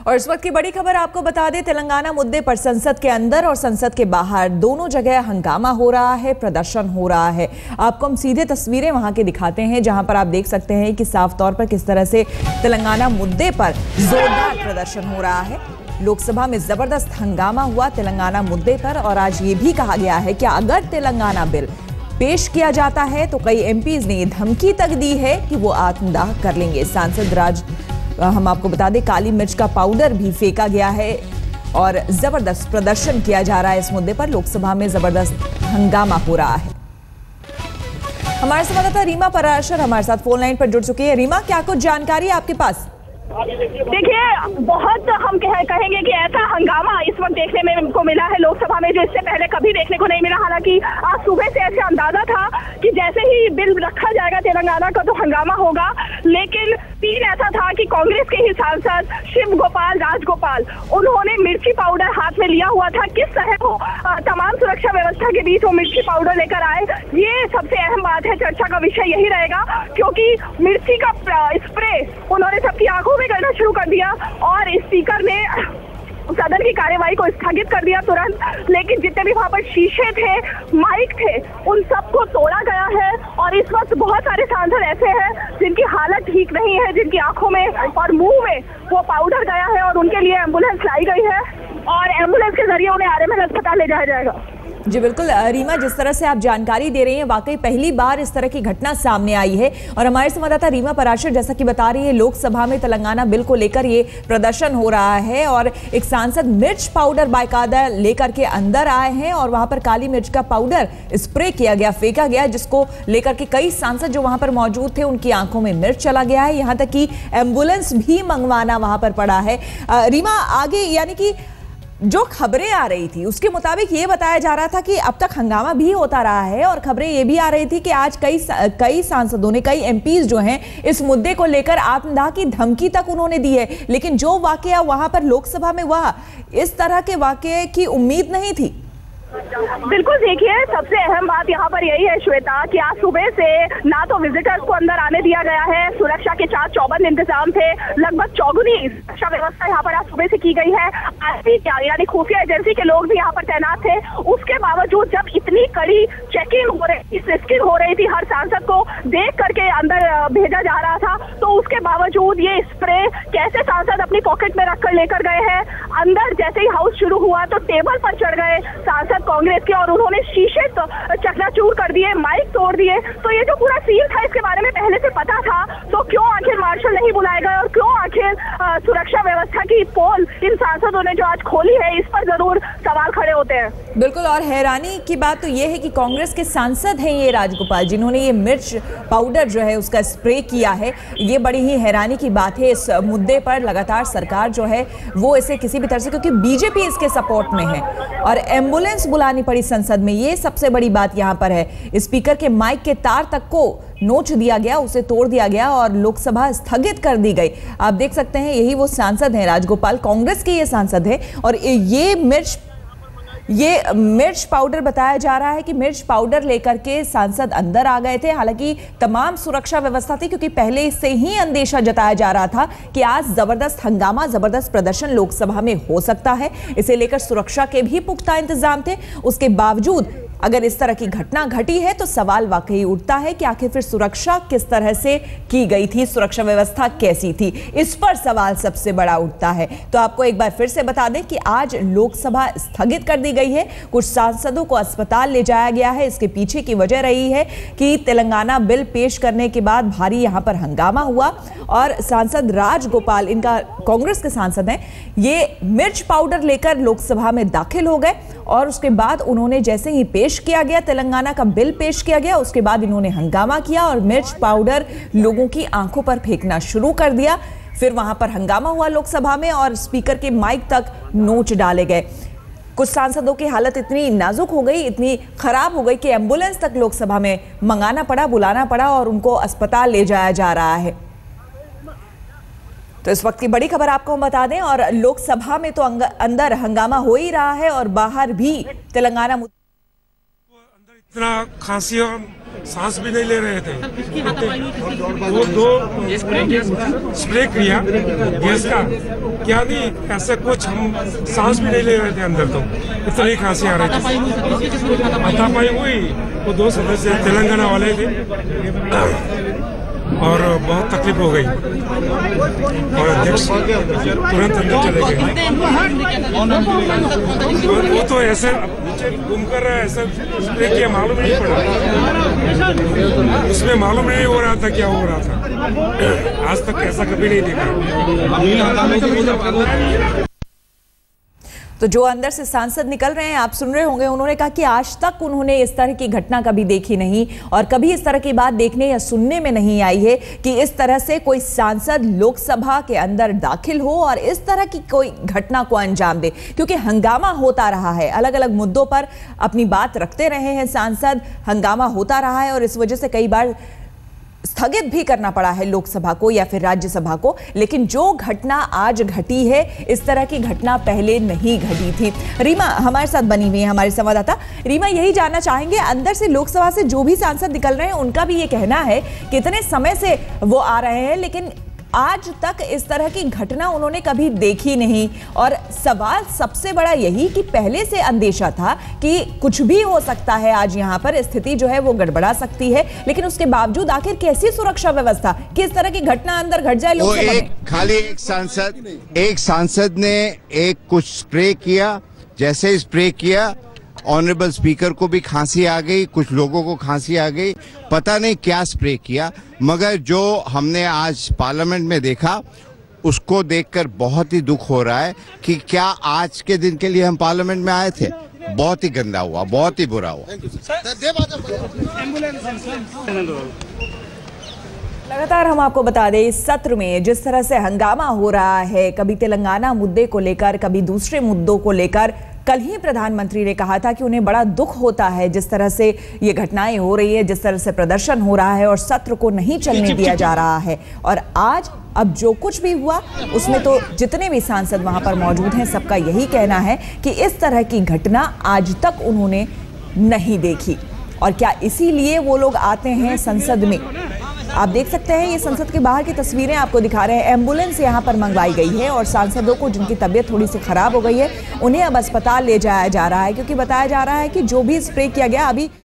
और इस वक्त की बड़ी खबर आपको बता दें, तेलंगाना मुद्दे पर संसद के अंदर और संसद के बाहर दोनों जगह हंगामा हो रहा है, प्रदर्शन हो रहा है। आपको हम सीधे तस्वीरें वहां के दिखाते हैं, जहां पर आप देख सकते हैं कि साफ तौर पर किस तरह से तेलंगाना मुद्दे पर जोरदार प्रदर्शन हो रहा है। लोकसभा में जबरदस्त हंगामा हुआ तेलंगाना मुद्दे पर, और आज ये भी कहा गया है कि अगर तेलंगाना बिल पेश किया जाता है तो कई एमपीज ने धमकी तक दी है कि वो आत्मदाह कर लेंगे। सांसद राज, हम आपको बता दें, काली मिर्च का पाउडर भी फेंका गया है और जबरदस्त प्रदर्शन किया जा रहा है इस मुद्दे पर। लोकसभा में जबरदस्त हंगामा हो रहा है। हमारे संवाददाता रीमा पराशर हमारे साथ फोन लाइन पर जुड़ चुकी है। रीमा, क्या कुछ जानकारी है आपके पास? देखिए, बहुत हम कहेंगे कि ऐसा हंगामा इस वक्त देखने में को मिला है लोकसभा में, जो इससे पहले कभी देखने को नहीं मिला। हालांकि आज सुबह से ऐसे अंदाजा था कि जैसे ही बिल रखा जाएगा तेलंगाना का तो हंगामा होगा, लेकिन सीन ऐसा था कि कांग्रेस के ही सांसद शिव गोपाल राजगोपाल, उन्होंने मिर्ची पाउडर हाथ में लिया हुआ था। किस तरह वो तमाम सुरक्षा व्यवस्था के बीच वो मिर्ची पाउडर लेकर आए, ये सबसे अहम बात है। चर्चा का विषय यही रहेगा, क्योंकि मिर्ची का स्प्रे उन्होंने सबकी आंखों में करना शुरू कर दिया और स्पीकर ने सदन की कार्यवाही को स्थगित कर दिया तुरंत। लेकिन जितने भी वहां पर शीशे थे, माइक थे, उन सबको तोड़ा गया है। और इस वक्त बहुत सारे सांसद ऐसे हैं जिनकी हालत ठीक नहीं है, जिनकी आंखों में और मुंह में वो पाउडर गया है, और उनके लिए एम्बुलेंस लाई गई है और एम्बुलेंस के जरिए उन्हें आरएमएल अस्पताल ले जाया जाएगा। जी बिल्कुल रीमा, जिस तरह से आप जानकारी दे रही हैं, वाकई पहली बार इस तरह की घटना सामने आई है। और हमारे संवाददाता रीमा पराशर जैसा कि बता रही है, लोकसभा में तेलंगाना बिल को लेकर ये प्रदर्शन हो रहा है और एक सांसद मिर्च पाउडर बाकायदा लेकर के अंदर आए हैं और वहां पर काली मिर्च का पाउडर स्प्रे किया गया, फेंका गया, जिसको लेकर के कई सांसद जो वहां पर मौजूद थे उनकी आंखों में मिर्च चला गया है। यहां तक कि एम्बुलेंस भी मंगवाना वहां पर पड़ा है। रीमा, आगे यानी कि जो खबरें आ रही थी उसके मुताबिक ये बताया जा रहा था कि अब तक हंगामा भी होता रहा है, और खबरें ये भी आ रही थी कि आज कई सांसदों ने, कई एमपीज जो हैं, इस मुद्दे को लेकर आत्मदाह की धमकी तक उन्होंने दी है। लेकिन जो वाकया वहां पर लोकसभा में हुआ, इस तरह के वाकये की उम्मीद नहीं थी। बिल्कुल, देखिए, सबसे अहम बात यहाँ पर यही है श्वेता कि आज सुबह से ना तो विजिटर्स को अंदर आने दिया गया है, सुरक्षा के 4 चौबंद इंतजाम थे, लगभग चौगुनी सुरक्षा व्यवस्था यहाँ पर आज सुबह से की गई है। यानी खुफिया एजेंसी के लोग भी यहाँ पर तैनात थे। उसके बावजूद जब इतनी कड़ी चेकिंग हो रही, स्क्रीनिंग हो रही थी, हर सांसद को देख करके अंदर भेजा जा रहा था, तो उसके बावजूद ये स्प्रे कैसे सांसद अपनी पॉकेट में रखकर लेकर गए हैं। अंदर जैसे ही हाउस शुरू हुआ तो टेबल पर चढ़ गए सांसद कांग्रेस के और उन्होंने शीशे तो चकनाचूर कर दिए, माइक तोड़ दिए। तो ये जो पूरा सीन था, इसके बारे में पहले से पता था, तो क्यों आखिर मार्शल नहीं बुलाए गए और क्यों आखिर सुरक्षा व्यवस्था की पोल इन सांसदों ने जो आज खोली है, इस पर जरूर सवाल खड़े होते हैं। बिल्कुल, और हैरानी की बात तो ये है कि कांग्रेस के सांसद हैं ये राजगोपाल, जिन्होंने ये मिर्च पाउडर जो है उसका स्प्रे किया है। ये बड़ी ही हैरानी की बात है। इस मुद्दे पर लगातार सरकार जो है वो इसे किसी भी तरह से, क्योंकि बीजेपी इसके सपोर्ट में है और एम्बुलेंस बुलानी पड़ी संसद में, ये सबसे बड़ी बात यहां पर है। स्पीकर के माइक के तार तक को नोच दिया गया, उसे तोड़ दिया गया और लोकसभा स्थगित कर दी गई। आप देख सकते हैं, यही वो सांसद हैं राजगोपाल, कांग्रेस के ये सांसद हैं। और ये मिर्च पाउडर बताया जा रहा है कि मिर्च पाउडर लेकर के सांसद अंदर आ गए थे। हालांकि तमाम सुरक्षा व्यवस्था थी, क्योंकि पहले से ही अंदेशा जताया जा रहा था कि आज जबरदस्त हंगामा, जबरदस्त प्रदर्शन लोकसभा में हो सकता है। इसे लेकर सुरक्षा के भी पुख्ता इंतजाम थे। उसके बावजूद अगर इस तरह की घटना घटी है तो सवाल वाकई उठता है कि आखिर फिर सुरक्षा किस तरह से की गई थी, सुरक्षा व्यवस्था कैसी थी, इस पर सवाल सबसे बड़ा उठता है। तो आपको एक बार फिर से बता दें कि आज लोकसभा स्थगित कर दी गई है, कुछ सांसदों को अस्पताल ले जाया गया है। इसके पीछे की वजह रही है कि तेलंगाना बिल पेश करने के बाद भारी यहां पर हंगामा हुआ और सांसद राजगोपाल, इनका कांग्रेस के सांसद हैं, ये मिर्च पाउडर लेकर लोकसभा में दाखिल हो गए और उसके बाद उन्होंने जैसे ही पेश किया गया, तेलंगाना का बिल पेश किया गया, उसके बाद इन्होंने हंगामा किया और मिर्च पाउडर लोगों की आंखों पर फेंकना शुरू कर दिया। फिर वहां पर हंगामा हुआ लोकसभा में और स्पीकर के माइक तक नोच डाले गए। कुछ सांसदों की हालत इतनी नाजुक हो गई, इतनी खराब हो गई कि एम्बुलेंस तक लोकसभा में मंगाना पड़ा, बुलाना पड़ा और उनको अस्पताल ले जाया जा रहा है। तो इस वक्त की बड़ी खबर आपको हम बता दें, और लोकसभा में तो अंदर हंगामा हो ही रहा है और बाहर भी तेलंगाना इतना खांसी और सांस भी नहीं ले रहे थे। वो 2 स्प्रे किया गैस का, क्या नहीं ऐसा कुछ, हम सांस भी नहीं ले रहे थे अंदर, तो इतनी खांसी आ रही थी। हाथापाई हुई, वो 2 सदस्य तेलंगाना वाले थे और बहुत तकलीफ हो गई और अध्यक्ष तुरंत अंदर चले गए। वो तो ऐसे घूम कर रहा है, ऐसा स्प्रे किया, मालूम नहीं पड़ा, उसमें मालूम नहीं हो रहा था क्या हो रहा था। आज तक ऐसा कभी नहीं देखा। तो जो अंदर से सांसद निकल रहे हैं, आप सुन रहे होंगे, उन्होंने कहा कि आज तक उन्होंने इस तरह की घटना कभी देखी नहीं और कभी इस तरह की बात देखने या सुनने में नहीं आई है कि इस तरह से कोई सांसद लोकसभा के अंदर दाखिल हो और इस तरह की कोई घटना को अंजाम दे। क्योंकि हंगामा होता रहा है, अलग अलग मुद्दों पर अपनी बात रखते रहे हैं सांसद, हंगामा होता रहा है और इस वजह से कई बार स्थगित भी करना पड़ा है लोकसभा को या फिर राज्यसभा को। लेकिन जो घटना आज घटी है, इस तरह की घटना पहले नहीं घटी थी। रीमा हमारे साथ बनी हुई है, हमारी संवाददाता। रीमा, यही जानना चाहेंगे, अंदर से लोकसभा से जो भी सांसद निकल रहे हैं उनका भी ये कहना है कि इतने समय से वो आ रहे हैं लेकिन आज तक इस तरह की घटना उन्होंने कभी देखी नहीं। और सवाल सबसे बड़ा यही कि पहले से अंदेशा था कि कुछ भी हो सकता है, आज यहाँ पर स्थिति जो है वो गड़बड़ा सकती है, लेकिन उसके बावजूद आखिर कैसी सुरक्षा व्यवस्था, किस तरह की घटना अंदर घट जाए लोकसभा में? खाली एक सांसद ने एक कुछ स्प्रे किया, जैसे स्प्रे किया ऑनरेबल स्पीकर को भी खांसी आ गई, कुछ लोगों को खांसी आ गई, पता नहीं क्या स्प्रे किया, मगर जो हमने आज पार्लियामेंट में देखा उसको देखकर बहुत ही दुख हो रहा है कि क्या आज के दिन के लिए हम पार्लियामेंट में आए थे। बहुत ही गंदा हुआ, बहुत ही बुरा हुआ। लगातार हम आपको बता दें, इस सत्र में जिस तरह से हंगामा हो रहा है, कभी तेलंगाना मुद्दे को लेकर, कभी दूसरे मुद्दों को लेकर, कल ही प्रधानमंत्री ने कहा था कि उन्हें बड़ा दुख होता है जिस तरह से ये घटनाएं हो रही है, जिस तरह से प्रदर्शन हो रहा है और सत्र को नहीं चलने दिया जा रहा है। और आज अब जो कुछ भी हुआ उसमें तो जितने भी सांसद वहां पर मौजूद हैं सबका यही कहना है कि इस तरह की घटना आज तक उन्होंने नहीं देखी। और क्या इसीलिए वो लोग आते हैं संसद में? आप देख सकते हैं, ये संसद के बाहर की तस्वीरें आपको दिखा रहे हैं। एम्बुलेंस यहाँ पर मंगवाई गई है और सांसदों को जिनकी तबीयत थोड़ी सी खराब हो गई है उन्हें अब अस्पताल ले जाया जा रहा है, क्योंकि बताया जा रहा है कि जो भी स्प्रे किया गया अभी